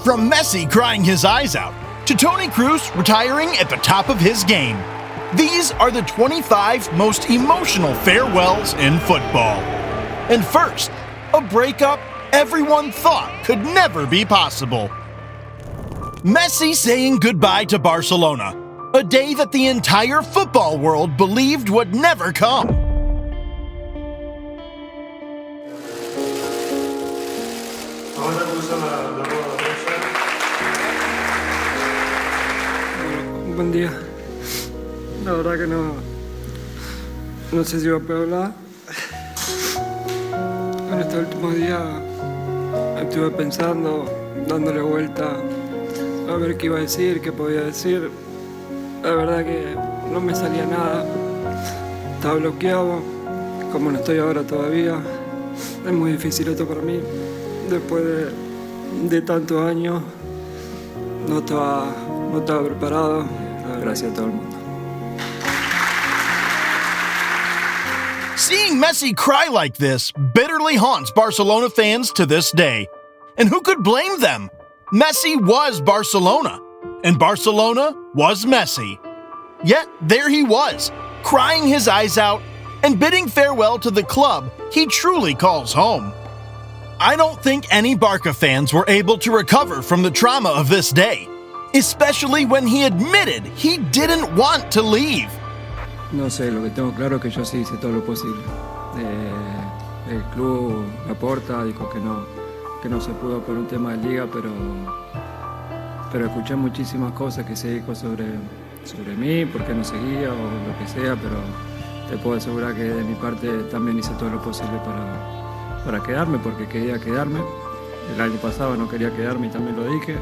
From Messi crying his eyes out to Toni Kroos retiring at the top of his game, these are the 25 most emotional farewells in football. And first, a breakup everyone thought could never be possible. Messi saying goodbye to Barcelona, a day that the entire football world believed would never come. Buen día. La verdad que no sé si va a poder hablar. En estos últimos días estuve pensando, dándole vuelta a ver qué iba a decir, qué podía decir. La verdad que no me salía nada. Estaba bloqueado, como no estoy ahora todavía. Es muy difícil esto para mí. Después de tantos años, no estaba preparado. Gracias a todo el mundo. Seeing Messi cry like this bitterly haunts Barcelona fans to this day. And who could blame them? Messi was Barcelona, and Barcelona was Messi. Yet there he was, crying his eyes out and bidding farewell to the club he truly calls home. I don't think any Barca fans were able to recover from the trauma of this day, especially when he admitted he didn't want to leave. No sé, lo que tengo claro es que yo sí hice todo lo posible. El club, la Porta, dijo que no se pudo por un tema de liga, pero escuché muchísimas cosas que se dijo sobre mí, por qué no seguía o lo que sea, pero te puedo asegurar que de mi parte también hice todo lo posible para quedarme, porque quería quedarme. El año pasado no quería quedarme y también lo dije,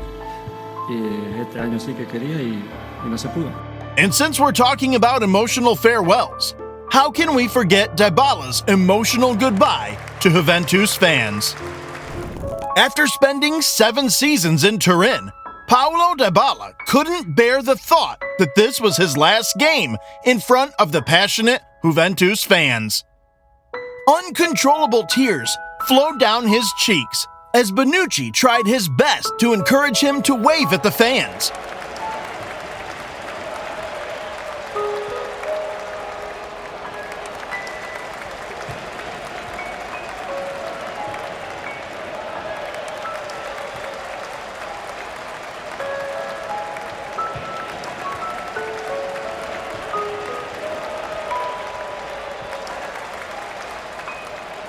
y este año sí que quería y no se pudo. And since we're talking about emotional farewells, how can we forget Dybala's emotional goodbye to Juventus fans? After spending 7 seasons in Turin, Paulo Dybala couldn't bear the thought that this was his last game in front of the passionate Juventus fans. Uncontrollable tears flowed down his cheeks as Bonucci tried his best to encourage him to wave at the fans.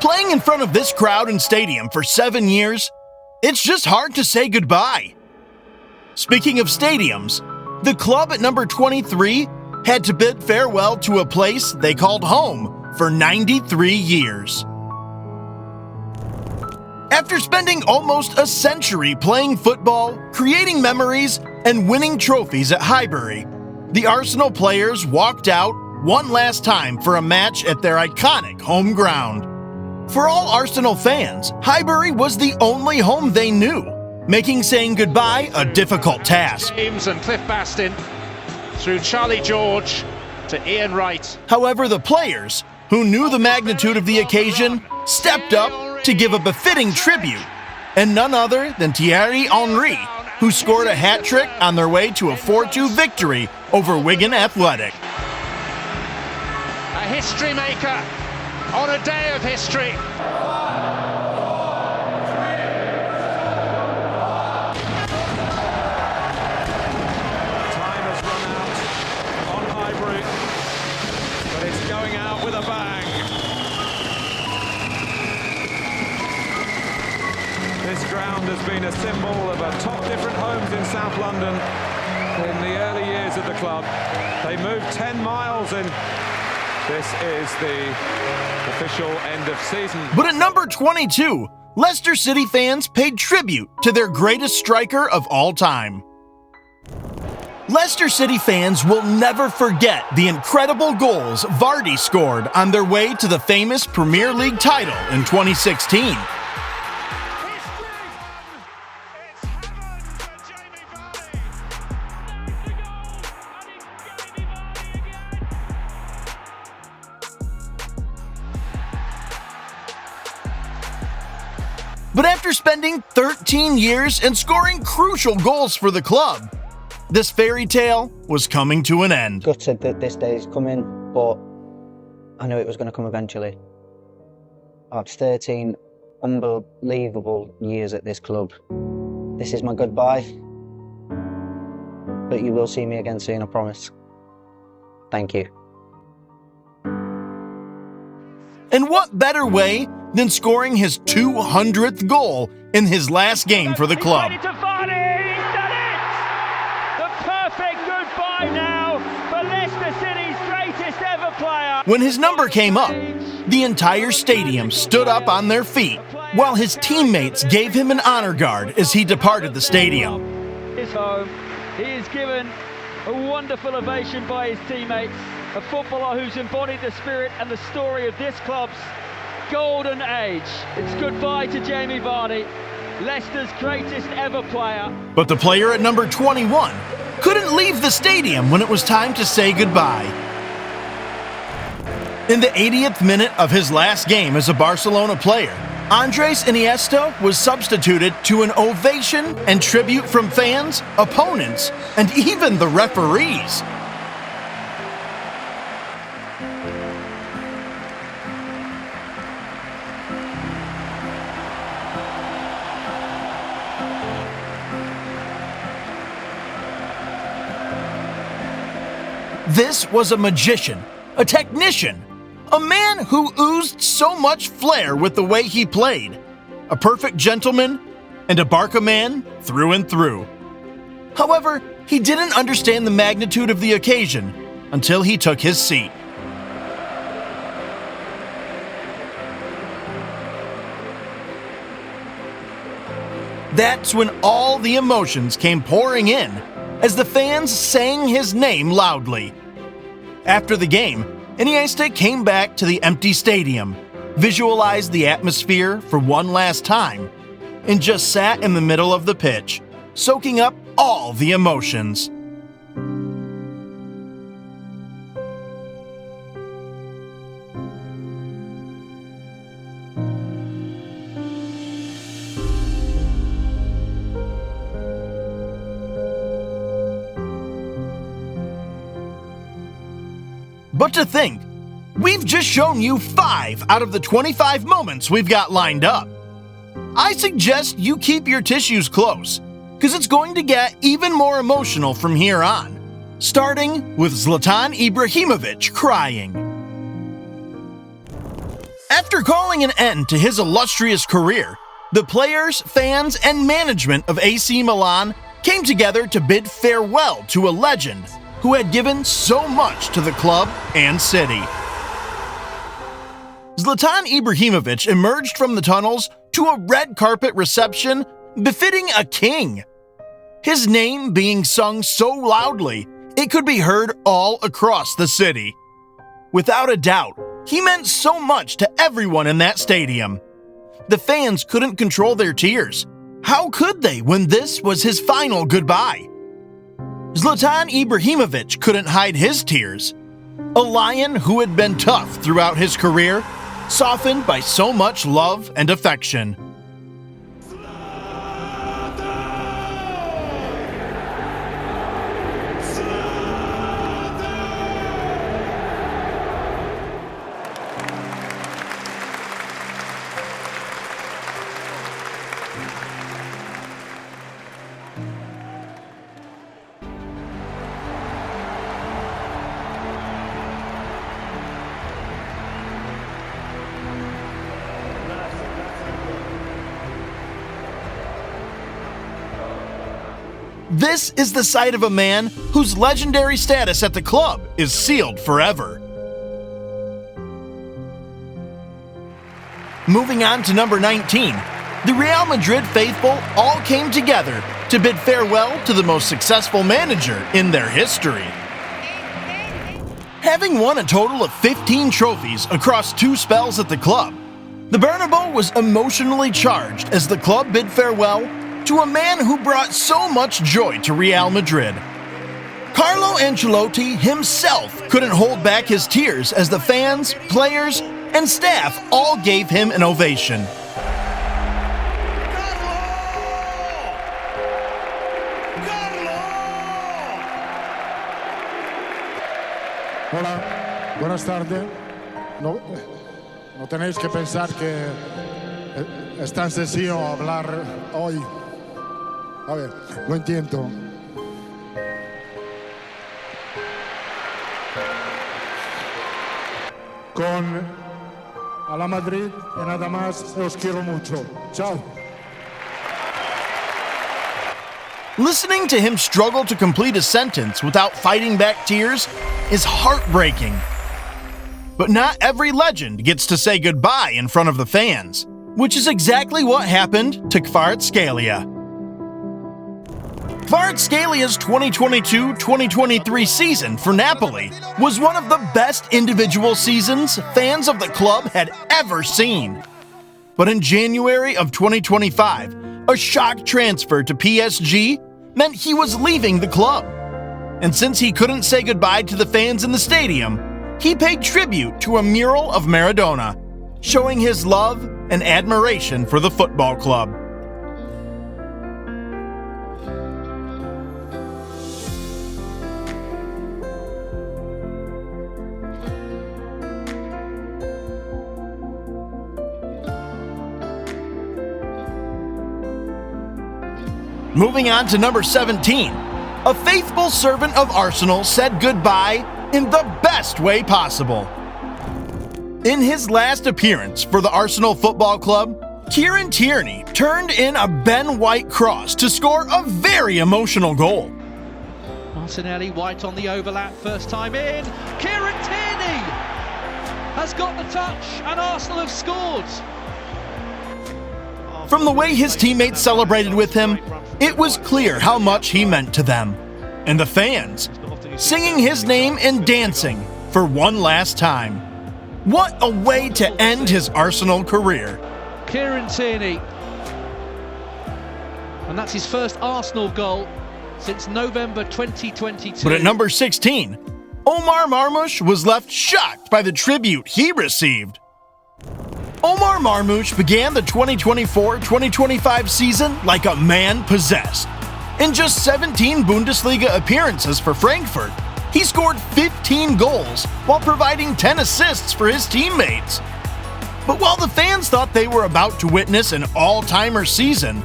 Playing in front of this crowd and stadium for 7 years, it's just hard to say goodbye. Speaking of stadiums, the club at number 23 had to bid farewell to a place they called home for 93 years. After spending almost a century playing football, creating memories, and winning trophies at Highbury, the Arsenal players walked out one last time for a match at their iconic home ground. For all Arsenal fans, Highbury was the only home they knew, making saying goodbye a difficult task. James and Cliff Bastin through Charlie George to Ian Wright. However, the players, who knew the magnitude of the occasion, stepped up to give a befitting tribute, and none other than Thierry Henry, who scored a hat-trick on their way to a 4-2 victory over Wigan Athletic. A history maker on a day of history. Time has run out on Highbury, but it's going out with a bang. This ground has been a symbol of top different homes in South London in the early years of the club. They moved 10 miles in. This is the official end of season. But at number 22, Leicester City fans paid tribute to their greatest striker of all time. Leicester City fans will never forget the incredible goals Vardy scored on their way to the famous Premier League title in 2016. But after spending 13 years and scoring crucial goals for the club, this fairy tale was coming to an end. Gutted that this day is coming, but I knew it was going to come eventually. I've 13 unbelievable years at this club. This is my goodbye, but you will see me again soon, I promise. Thank you. And what better way than scoring his 200th goal in his last game for the club? He's made it to Vardy. He's done it! The perfect goodbye now for Leicester City's greatest ever player. When his number came up, the entire stadium stood up on their feet while his teammates gave him an honor guard as he departed the stadium. His home. He is given a wonderful ovation by his teammates, a footballer who's embodied the spirit and the story of this club's golden age. It's goodbye to Jamie Vardy, Leicester's greatest ever player. But the player at number 21 couldn't leave the stadium when it was time to say goodbye. In the 80th minute of his last game as a Barcelona player, Andres Iniesta was substituted to an ovation and tribute from fans, opponents, and even the referees. This was a magician, a technician, a man who oozed so much flair with the way he played, a perfect gentleman, and a Barca man through and through. However, he didn't understand the magnitude of the occasion until he took his seat. That's when all the emotions came pouring in as the fans sang his name loudly. After the game, Iniesta came back to the empty stadium, visualized the atmosphere for one last time, and just sat in the middle of the pitch, soaking up all the emotions. But to think, we've just shown you 5 out of the 25 moments we've got lined up. I suggest you keep your tissues close, because it's going to get even more emotional from here on, starting with Zlatan Ibrahimovic crying. After calling an end to his illustrious career, the players, fans, and management of AC Milan came together to bid farewell to a legend who had given so much to the club and city. Zlatan Ibrahimovic emerged from the tunnels to a red carpet reception befitting a king. His name being sung so loudly, it could be heard all across the city. Without a doubt, he meant so much to everyone in that stadium. The fans couldn't control their tears. How could they when this was his final goodbye? Zlatan Ibrahimovic couldn't hide his tears. A lion who had been tough throughout his career, softened by so much love and affection. This is the sight of a man whose legendary status at the club is sealed forever. Moving on to number 19, the Real Madrid faithful all came together to bid farewell to the most successful manager in their history. Having won a total of 15 trophies across 2 spells at the club, the Bernabeu was emotionally charged as the club bid farewell to a man who brought so much joy to Real Madrid. Carlo Ancelotti himself couldn't hold back his tears as the fans, players, and staff all gave him an ovation. Hola, buenas tardes. No tenéis que pensar que es tan sencillo hablar hoy. A ver, lo intento. Con a la Madrid y nada más, os quiero mucho. Chao. Listening to him struggle to complete a sentence without fighting back tears is heartbreaking. But not every legend gets to say goodbye in front of the fans, which is exactly what happened to Kvaratskhelia. Kvaratskelia's 2022-2023 season for Napoli was one of the best individual seasons fans of the club had ever seen. But in January of 2025, a shock transfer to PSG meant he was leaving the club. And since he couldn't say goodbye to the fans in the stadium, he paid tribute to a mural of Maradona, showing his love and admiration for the football club. Moving on to number 17, a faithful servant of Arsenal said goodbye in the best way possible. In his last appearance for the Arsenal Football Club, Kieran Tierney turned in a Ben White cross to score a very emotional goal. Martinelli, White on the overlap, first time in. Kieran Tierney has got the touch and Arsenal have scored. From the way his teammates celebrated with him, it was clear how much he meant to them. And the fans, singing his name and dancing for one last time. What a way to end his Arsenal career. Kieran Tierney. And that's his first Arsenal goal since November 2022. But at number 16, Omar Marmoush was left shocked by the tribute he received. Omar Marmoush began the 2024-2025 season like a man possessed. In just 17 Bundesliga appearances for Frankfurt, he scored 15 goals while providing 10 assists for his teammates. But while the fans thought they were about to witness an all-timer season,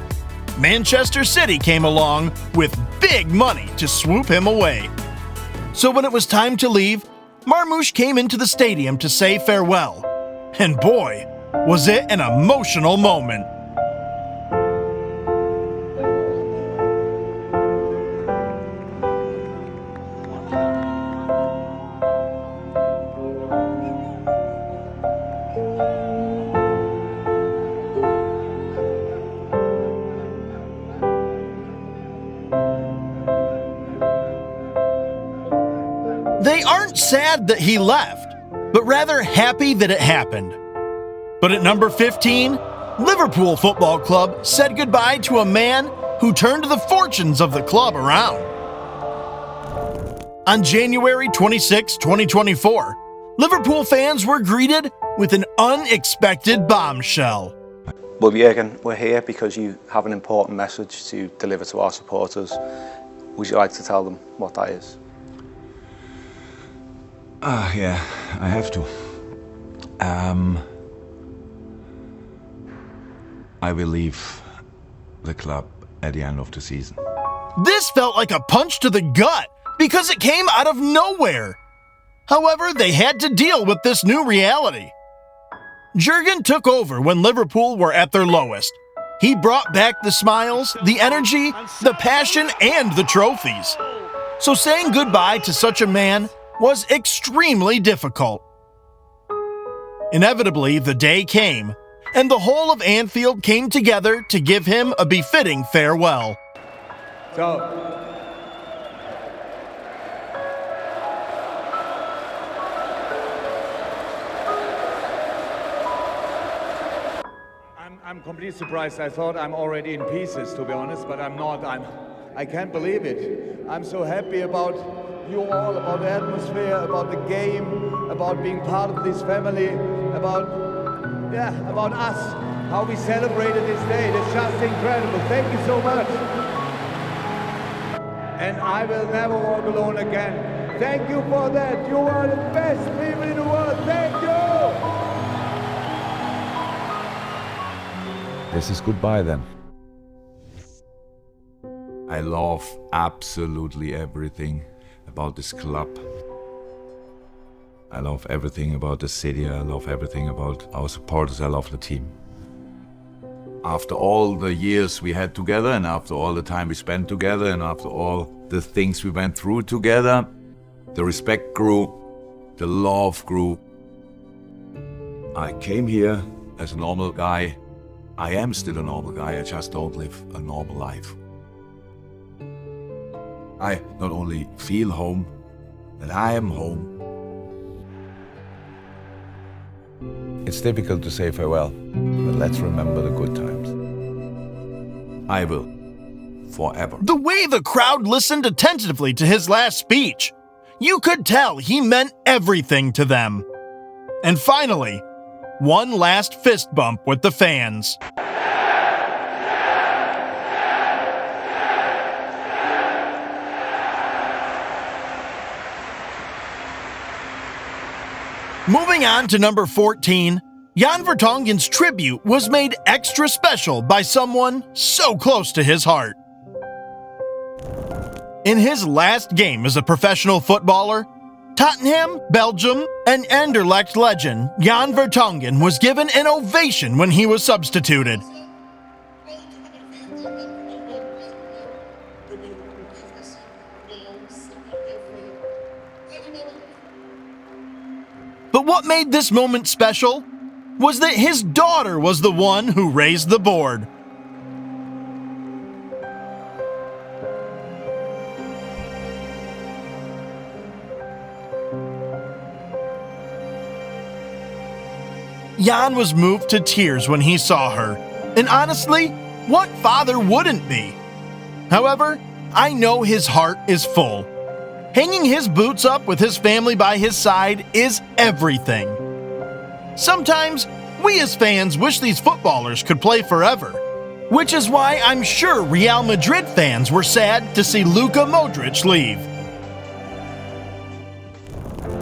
Manchester City came along with big money to swoop him away. So when it was time to leave, Marmoush came into the stadium to say farewell. And boy, was it an emotional moment. They aren't sad that he left, but rather happy that it happened. But at number 15, Liverpool Football Club said goodbye to a man who turned the fortunes of the club around. On January 26, 2024, Liverpool fans were greeted with an unexpected bombshell. Well, Jurgen, we're here because you have an important message to deliver to our supporters. Would you like to tell them what that is? Yeah, I have to. I will leave the club at the end of the season. This felt like a punch to the gut because it came out of nowhere. However, they had to deal with this new reality. Jurgen took over when Liverpool were at their lowest. He brought back the smiles, the energy, the passion, and the trophies. So saying goodbye to such a man was extremely difficult. Inevitably, the day came, and the whole of Anfield came together to give him a befitting farewell. I'm completely surprised. I thought I'm already in pieces, to be honest, but I'm not. I can't believe it. I'm so happy about you all, about the atmosphere, about the game, about being part of this family, about us, how we celebrated this day. It's just incredible. Thank you so much. And I will never walk alone again. Thank you for that. You are the best people in the world. Thank you. This is goodbye then. I love absolutely everything about this club. I love everything about the city. I love everything about our supporters. I love the team. After all the years we had together, and after all the time we spent together, and after all the things we went through together, the respect grew, the love grew. I came here as a normal guy. I am still a normal guy, I just don't live a normal life. I not only feel home, but I am home. It's difficult to say farewell, but let's remember the good times. I will, forever. The way the crowd listened attentively to his last speech, you could tell he meant everything to them. And finally, one last fist bump with the fans. Moving on to number 14, Jan Vertonghen's tribute was made extra special by someone so close to his heart. In his last game as a professional footballer, Tottenham, Belgium, and Anderlecht legend Jan Vertonghen was given an ovation when he was substituted. But what made this moment special was that his daughter was the one who raised the board. Jan was moved to tears when he saw her, and honestly, what father wouldn't be? However, I know his heart is full. Hanging his boots up with his family by his side is everything. Sometimes, we as fans wish these footballers could play forever, which is why I'm sure Real Madrid fans were sad to see Luka Modric leave.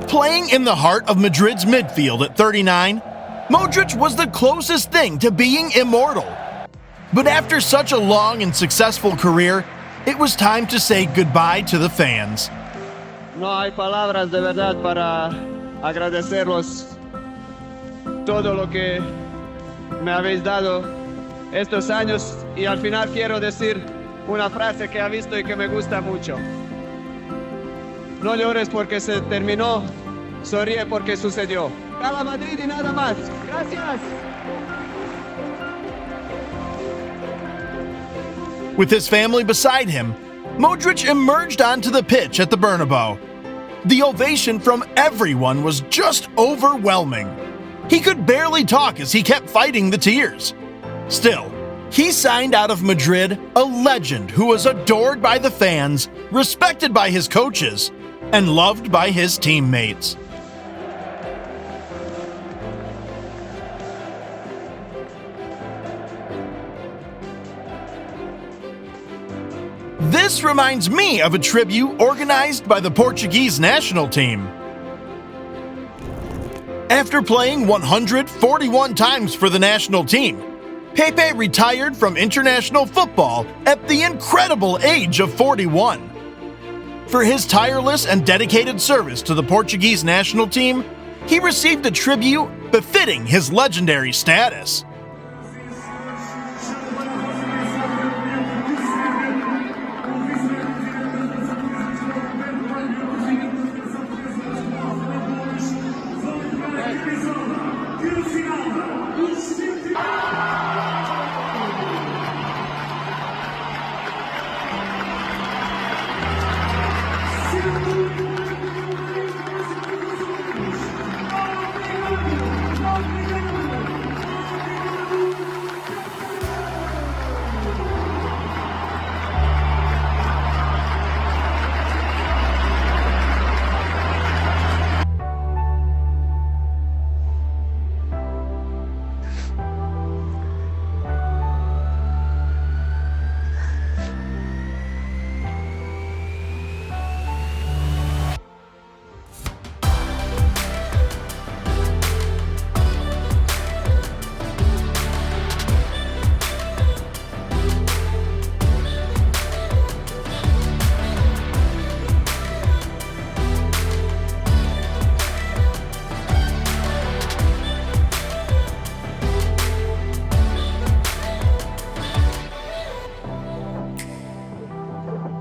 Playing in the heart of Madrid's midfield at 39, Modric was the closest thing to being immortal. But after such a long and successful career, it was time to say goodbye to the fans. No hay palabras de verdad para agradecerlos todo lo que me habéis dado estos años, y al final quiero decir una frase que he visto y que me gusta mucho. No llores porque se terminó, sonríe porque sucedió. ¡Viva Madrid y nada más! ¡Gracias! With his family beside him, Modric emerged onto the pitch at the Bernabeu. The ovation from everyone was just overwhelming. He could barely talk as he kept fighting the tears. Still, he signed out of Madrid a legend who was adored by the fans, respected by his coaches, and loved by his teammates. This reminds me of a tribute organized by the Portuguese national team. After playing 141 times for the national team, Pepe retired from international football at the incredible age of 41. For his tireless and dedicated service to the Portuguese national team, he received a tribute befitting his legendary status.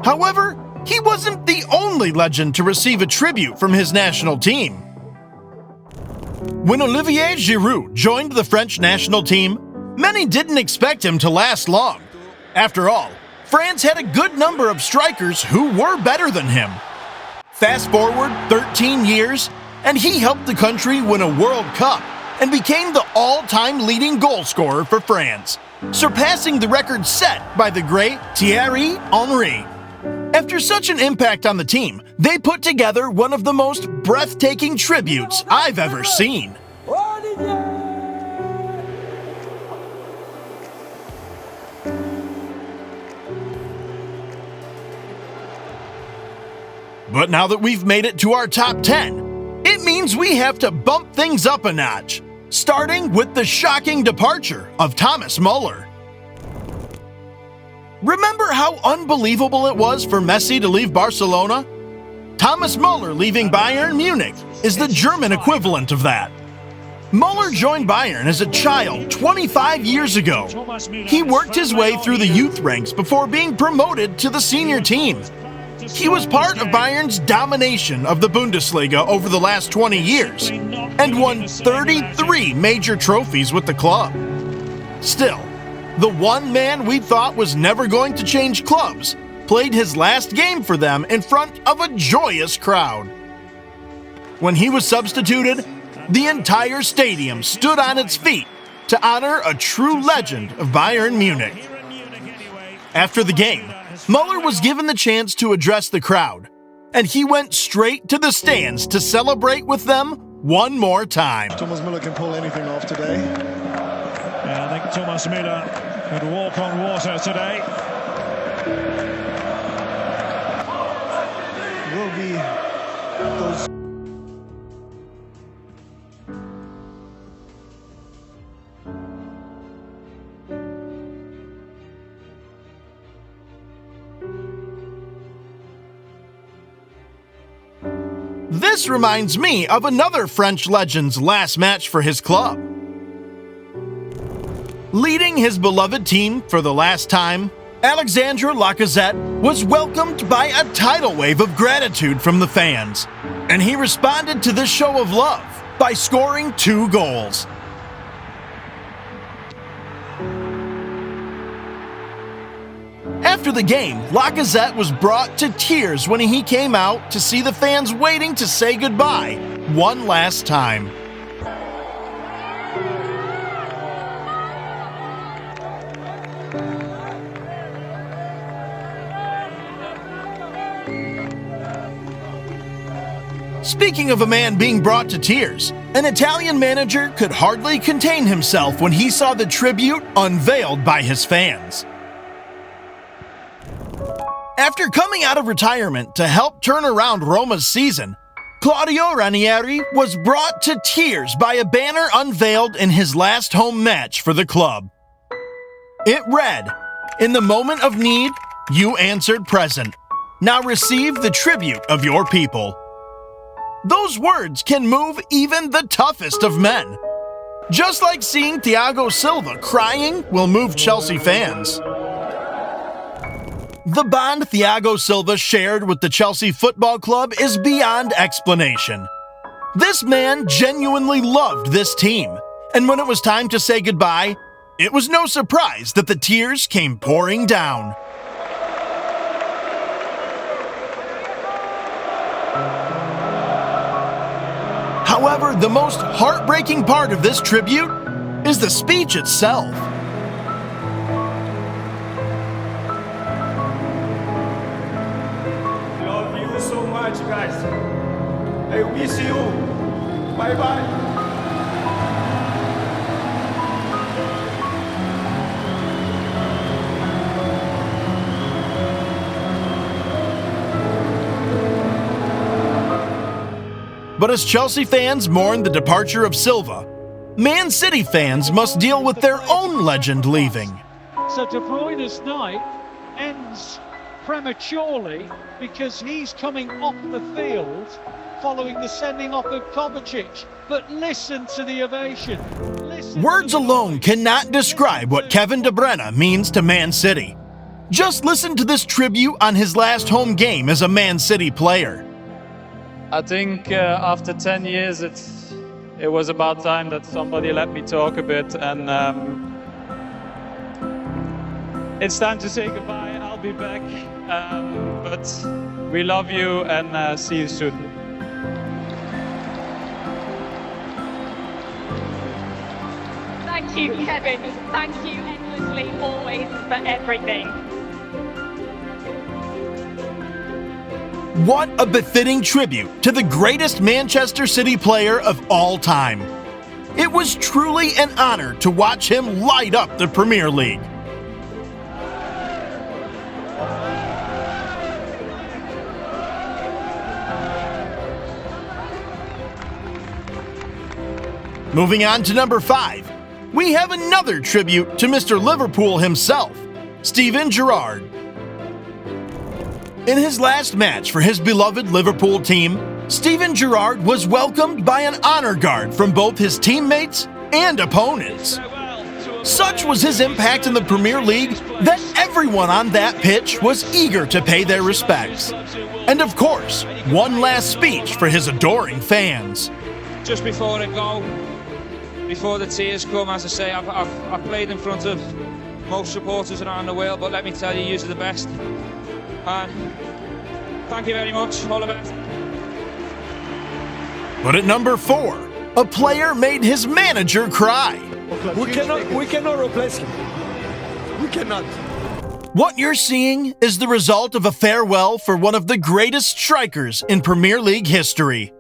However, he wasn't the only legend to receive a tribute from his national team. When Olivier Giroud joined the French national team, many didn't expect him to last long. After all, France had a good number of strikers who were better than him. Fast forward 13 years, and he helped the country win a World Cup and became the all-time leading goal scorer for France, surpassing the record set by the great Thierry Henry. After such an impact on the team, they put together one of the most breathtaking tributes I've ever seen. But now that we've made it to our top 10, it means we have to bump things up a notch, starting with the shocking departure of Thomas Muller. Remember how unbelievable it was for Messi to leave Barcelona? Thomas Muller leaving Bayern Munich is the German equivalent of that. Muller joined Bayern as a child 25 years ago. He worked his way through the youth ranks before being promoted to the senior team. He was part of Bayern's domination of the Bundesliga over the last 20 years and won 33 major trophies with the club. Still, the one man we thought was never going to change clubs played his last game for them in front of a joyous crowd. When he was substituted, the entire stadium stood on its feet to honor a true legend of Bayern Munich. After the game, Muller was given the chance to address the crowd, and he went straight to the stands to celebrate with them one more time. Thomas Muller can pull anything off today. Yeah, I think Thomas Muller could walk on water today. Will be those. This reminds me of another French legend's last match for his club. Leading his beloved team for the last time, Alexandre Lacazette was welcomed by a tidal wave of gratitude from the fans, and he responded to this show of love by scoring 2 goals. After the game, Lacazette was brought to tears when he came out to see the fans waiting to say goodbye one last time. Speaking of a man being brought to tears, an Italian manager could hardly contain himself when he saw the tribute unveiled by his fans. After coming out of retirement to help turn around Roma's season, Claudio Ranieri was brought to tears by a banner unveiled in his last home match for the club. It read, "In the moment of need, you answered present. Now receive the tribute of your people." Those words can move even the toughest of men. Just like seeing Thiago Silva crying will move Chelsea fans. The bond Thiago Silva shared with the Chelsea Football Club is beyond explanation. This man genuinely loved this team, and when it was time to say goodbye, it was no surprise that the tears came pouring down. However, the most heartbreaking part of this tribute is the speech itself. Love you so much, guys. I miss you. Bye-bye. But as Chelsea fans mourn the departure of Silva, Man City fans must deal with their own legend leaving. So De Bruyne's night ends prematurely because he's coming off the field following the sending off of Kovacic. But listen to the ovation. Words alone cannot describe what Kevin De Bruyne means to Man City. Just listen to this tribute on his last home game as a Man City player. I think after 10 years, it was about time that somebody let me talk a bit, and it's time to say goodbye. I'll be back, but we love you and see you soon. Thank you, Kevin. Thank you endlessly, always, for everything. What a befitting tribute to the greatest Manchester City player of all time. It was truly an honor to watch him light up the Premier League. Moving on to number 5, we have another tribute to Mr. Liverpool himself, Steven Gerrard. In his last match for his beloved Liverpool team, Steven Gerrard was welcomed by an honor guard from both his teammates and opponents. Such was his impact in the Premier League that everyone on that pitch was eager to pay their respects. And of course, one last speech for his adoring fans. Just before I go, before the tears come, as I say, I've played in front of most supporters around the world, but let me tell you, you're the best. And thank you very much. All the best. But at number 4, a player made his manager cry. We cannot replace him. We cannot. What you're seeing is the result of a farewell for one of the greatest strikers in Premier League history.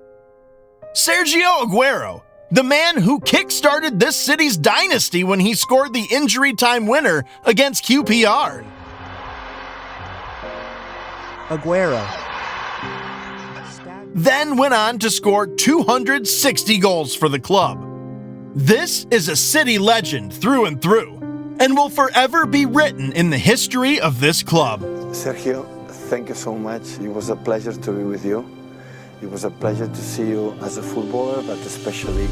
Sergio Aguero, the man who kick-started this city's dynasty when he scored the injury time winner against QPR. Aguero Then went on to score 260 goals for the club. This is a City legend through and through, and will forever be written in the history of this club. Sergio, thank you so much. It was a pleasure to be with you. It was a pleasure to see you as a footballer, but especially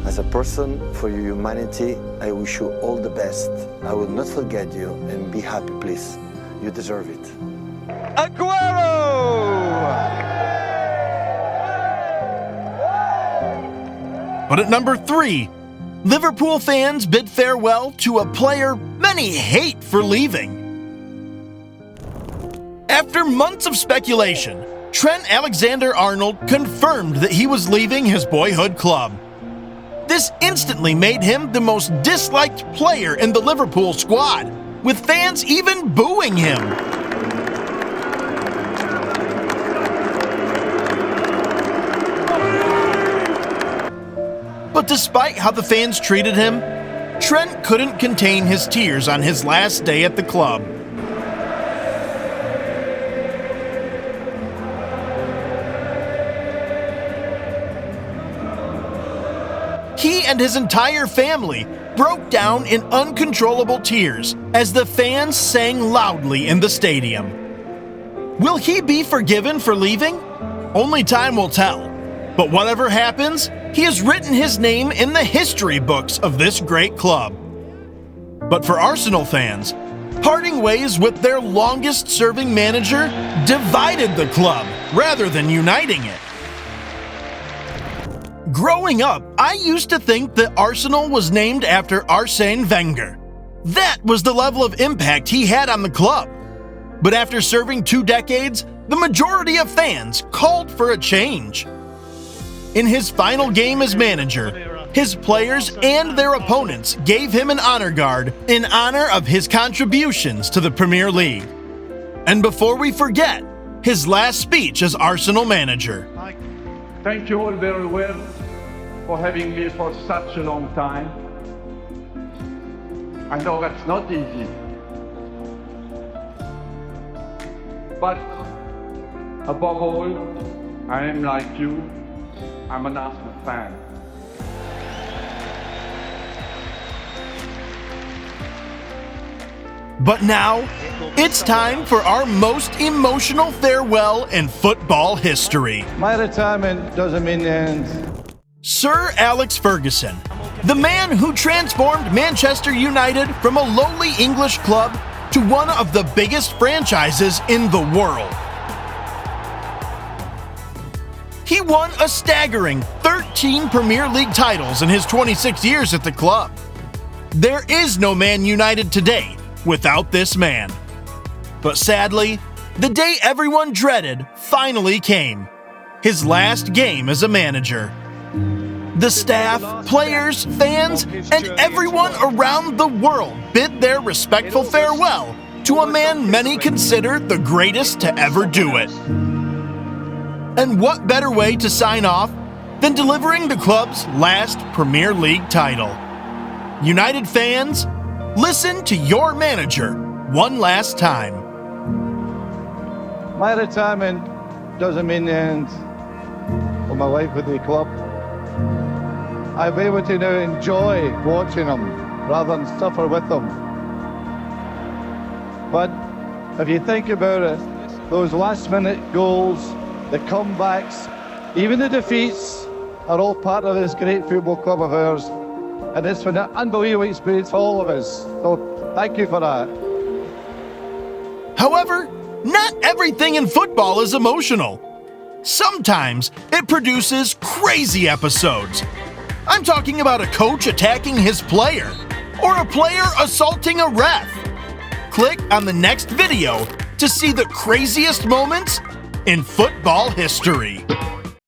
as a person. For your humanity, I wish you all the best. I will not forget you, and be happy, please. You deserve it. Aguero! But at number 3, Liverpool fans bid farewell to a player many hate for leaving. After months of speculation, Trent Alexander-Arnold confirmed that he was leaving his boyhood club. This instantly made him the most disliked player in the Liverpool squad, with fans even booing him. But despite how the fans treated him, Trent couldn't contain his tears on his last day at the club. He and his entire family broke down in uncontrollable tears as the fans sang loudly in the stadium. Will he be forgiven for leaving? Only time will tell. But whatever happens, he has written his name in the history books of this great club. But for Arsenal fans, parting ways with their longest-serving manager divided the club rather than uniting it. Growing up, I used to think that Arsenal was named after Arsene Wenger. That was the level of impact he had on the club. But after serving 2 decades, the majority of fans called for a change. In his final game as manager, his players and their opponents gave him an honor guard in honor of his contributions to the Premier League. And before we forget, his last speech as Arsenal manager. Thank you all very well for having me for such a long time. I know that's not easy. But above all, I am like you. I'm an Arsenal fan. But now, it's time for our most emotional farewell in football history. My retirement doesn't mean the end. Sir Alex Ferguson, the man who transformed Manchester United from a lowly English club to one of the biggest franchises in the world. He won a staggering 13 Premier League titles in his 26 years at the club. There is no Man United today without this man. But sadly, the day everyone dreaded finally came. His last game as a manager. The staff, players, fans, and everyone around the world bid their respectful farewell to a man many consider the greatest to ever do it. And what better way to sign off than delivering the club's last Premier League title? United fans, listen to your manager one last time. My retirement doesn't mean the end of my life with the club. I'll be able to now enjoy watching them rather than suffer with them. But if you think about it, those last-minute goals, the comebacks, even the defeats are all part of this great football club of ours. And it's been an unbelievable experience for all of us. So thank you for that. However, not everything in football is emotional. Sometimes it produces crazy episodes. I'm talking about a coach attacking his player, or a player assaulting a ref. Click on the next video to see the craziest moments in football history.